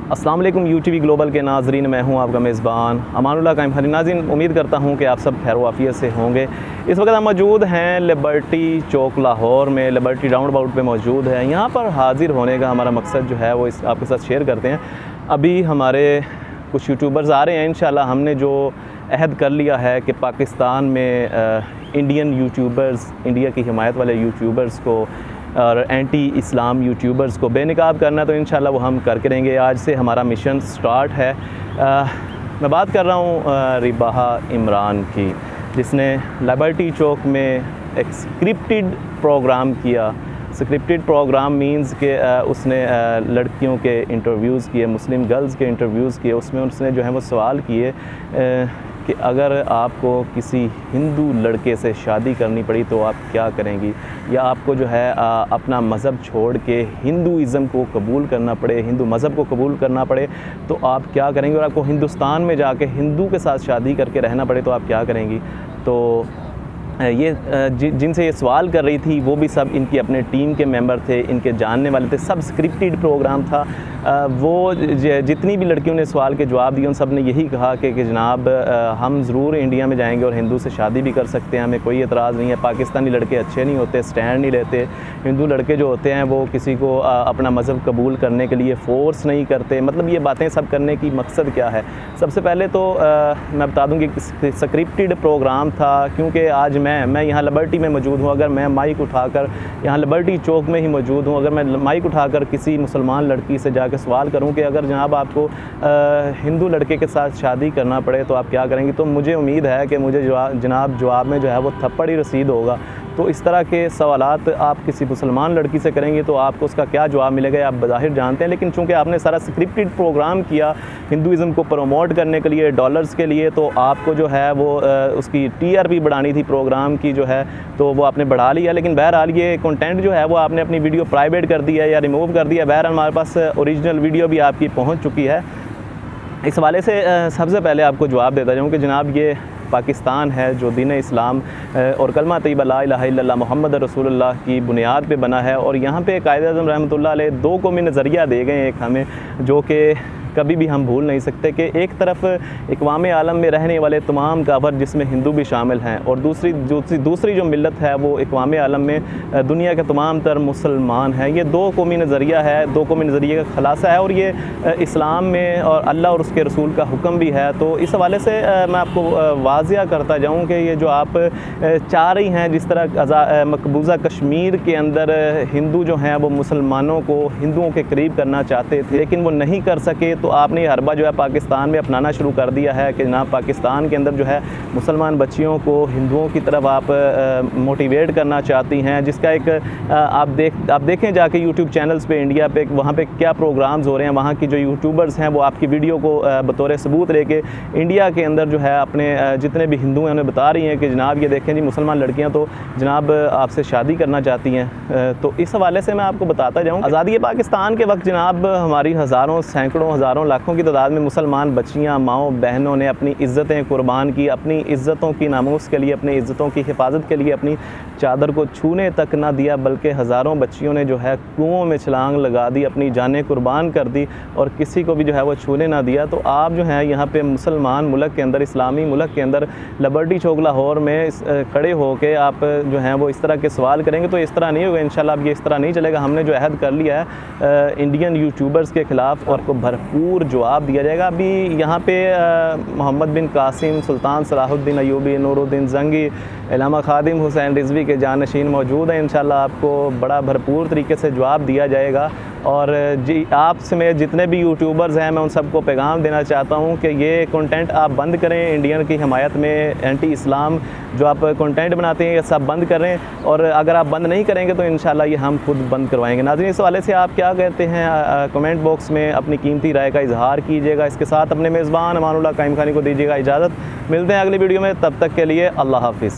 अस्सलाम वालेकुम UTV global के नाजरीन, मैं हूं आपका मेज़बान अमानुल्लाह कायम खानी। नाज़रीन, उम्मीद करता हूं कि आप सब खैर वाफियत से होंगे। इस वक्त हम मौजूद हैं लिबर्टी चौक लाहौर में, लिबर्टी राउंड अबाउट पे मौजूद है। यहाँ पर हाज़िर होने का हमारा मकसद जो है वो आपके साथ शेयर करते हैं। अभी हमारे कुछ यूट्यूबर्स आ रहे हैं। इंशाल्लाह हमने जो अहद कर लिया है कि पाकिस्तान में इंडियन यूट्यूबर्स, इंडिया की हिमायत वाले यूट्यूबर्स को और एंटी इस्लाम यूट्यूबर्स को बेनकाब करना, तो इंशाल्लाह वो हम करके रहेंगे। आज से हमारा मिशन स्टार्ट है। मैं बात कर रहा हूँ रिबाहा इमरान की, जिसने लिबर्टी चौक में एक स्क्रिप्टेड प्रोग्राम किया। स्क्रिप्टेड प्रोग्राम मींस कि उसने लड़कियों के इंटरव्यूज़ किए, मुस्लिम गर्ल्स के इंटरव्यूज़ किए। उसमें उसने जो है वो सवाल किए कि अगर आपको किसी हिंदू लड़के से शादी करनी पड़ी तो आप क्या करेंगी, या आपको जो है अपना मज़हब छोड़ के हिंदूइज़म को कबूल करना पड़े, हिंदू मज़हब को कबूल करना पड़े तो आप क्या करेंगी, और आपको हिंदुस्तान में जाके हिंदू के साथ शादी करके रहना पड़े तो आप क्या करेंगी। तो ये जिनसे ये सवाल कर रही थी वो भी सब इनकी अपने टीम के मेंबर थे, इनके जानने वाले थे। सब स्क्रिप्टेड प्रोग्राम था। वो जितनी भी लड़कियों ने सवाल के जवाब दिए उन सब ने यही कहा कि जनाब हम ज़रूर इंडिया में जाएंगे और हिंदू से शादी भी कर सकते हैं, हमें कोई एतराज़ नहीं है। पाकिस्तानी लड़के अच्छे नहीं होते, स्टैंड नहीं लेते। हिंदू लड़के जो होते हैं वो किसी को अपना मज़हब कबूल करने के लिए फ़ोर्स नहीं करते। मतलब ये बातें सब करने की मकसद क्या है। सबसे पहले तो मैं बता दूँ कि स्क्रिप्टेड प्रोग्राम था, क्योंकि आज मैं यहाँ लिबर्टी में मौजूद हूँ। अगर मैं माइक उठाकर यहाँ लिबर्टी चौक में ही मौजूद हूँ, अगर मैं माइक उठाकर किसी मुसलमान लड़की से जाकर सवाल करूँ कि अगर जनाब आपको हिंदू लड़के के साथ शादी करना पड़े तो आप क्या करेंगी, तो मुझे उम्मीद है कि मुझे जवाब में जो है वो थप्पड़ ही रसीद होगा। तो इस तरह के सवालात आप किसी मुसलमान लड़की से करेंगे तो आपको उसका क्या जवाब मिलेगा आप बज़ाहिर जानते हैं। लेकिन चूँकि आपने सारा स्क्रिप्टेड प्रोग्राम किया हिंदुइज़म को प्रमोट करने के लिए, डॉलर्स के लिए, तो आपको जो है वो उसकी TRP बढ़ानी थी प्रोग्राम की जो है, तो वो आपने बढ़ा लिया। लेकिन बहरहाल ये कंटेंट जो है वो आपने अपनी वीडियो प्राइवेट कर दिया या रिमूव कर दिया। बहरहाल हमारे पास ओरिजिनल वीडियो भी आपकी पहुँच चुकी है। इस हवाले से सबसे पहले आपको जवाब देता जाऊँ कि जनाब ये पाकिस्तान है जो दीन इस्लाम और कलमा तैयबा ला इलाहा इल्लल्लाह मुहम्मद रसूलुल्लाह की बुनियाद पे बना है। और यहाँ पे कायद-ए-आज़म रहमतुल्लाह अलैह दो कौमी नज़रिया दे गए एक हमें, जो कि कभी भी हम भूल नहीं सकते कि एक तरफ इक़वाम आलम में रहने वाले तमाम काफ़िर जिसमें हिंदू भी शामिल हैं, और दूसरी जो मिल्लत है वो इक़वाम आलम में दुनिया के तमाम तर मुसलमान हैं। ये दो कौमी नज़रिया है, दो कौमी नज़रिए का ख़ुलासा है, और ये इस्लाम में और अल्लाह और उसके रसूल का हुक्म भी है। तो इस हवाले से मैं आपको वाज़िया करता जाऊँ कि ये जो आप चाह रही हैं, जिस तरह मकबूजा कश्मीर के अंदर हिंदू जो हैं वो मुसलमानों को हिंदुओं के करीब करना चाहते थे लेकिन वो नहीं कर सके, तो आपने हरबा जो है पाकिस्तान में अपनाना शुरू कर दिया है कि जनाब पाकिस्तान के अंदर जो है मुसलमान बच्चियों को हिंदुओं की तरफ आप मोटिवेट करना चाहती हैं। जिसका एक आप देखें जाके यूट्यूब चैनल्स पे इंडिया पे, वहाँ पे क्या प्रोग्राम्स हो रहे हैं। वहाँ की जो यूट्यूबर्स हैं वो आपकी वीडियो को बतौर सबूत लेके इंडिया के अंदर जो है अपने जितने भी हिंदू हैं उन्हें बता रही हैं कि जनाब ये देखें जी मुसलमान लड़कियाँ तो जनाब आपसे शादी करना चाहती हैं। तो इस हवाले से मैं आपको बताता जाऊँ, आज़ादी पाकिस्तान के वक्त जनाब हमारी हज़ारों, सैकड़ों, हज़ारों, लाखों की तादाद में मुसलमान बच्चियाँ, माओ बहनों ने अपनी इज़्ज़तें कुर्बान की, अपनी इज़्ज़तों की नामूस के लिए, अपनी इज़्ज़तों की हिफाजत के लिए अपनी चादर को छूने तक ना दिया, बल्कि हज़ारों बच्चियों ने जो है कुओं में छलांग लगा दी, अपनी जानें कुर्बान कर दी और किसी को भी जो है वो छूने ना दिया। तो आप जो है यहाँ पे मुसलमान मुल्क के अंदर, इस्लामी मुल्क के अंदर लिबर्टी चौक लाहौर में खड़े होकर आप जो हैं वो इस तरह के सवाल करेंगे तो इस तरह नहीं होगा इंशाल्लाह। अब ये इस तरह नहीं चलेगा। हमने जो अहद कर लिया है इंडियन यूट्यूबर्स के ख़िलाफ़ और आपको भरपूर जवाब दिया जाएगा। अभी यहाँ पे मोहम्मद बिन कासिम, सुल्तान सलाहुद्दीन अयूबी, नूरुद्दीन जंगी, इलामा खादिम हुसैन रिजवी के जानशीन मौजूद हैं। इंशाल्लाह आपको बड़ा भरपूर तरीके से जवाब दिया जाएगा। और जी आप समेत जितने भी यूट्यूबर्स हैं मैं उन सबको पैगाम देना चाहता हूँ कि ये कंटेंट आप बंद करें। इंडियन की हमायत में एंटी इस्लाम जो आप कंटेंट बनाते हैं ये सब बंद करें, और अगर आप बंद नहीं करेंगे तो इंशाल्लाह ये हम खुद बंद करवाएंगे। नाज़रीन, इस वाले से आप क्या कहते हैं कमेंट बॉक्स में अपनी कीमती राय का इजहार कीजिएगा। इसके साथ अपने मेज़बान अमानुल्लाह कायम खानी को दीजिएगा इजाज़त। मिलते हैं अगली वीडियो में, तब तक के लिए अल्लाह हाफ़िज़।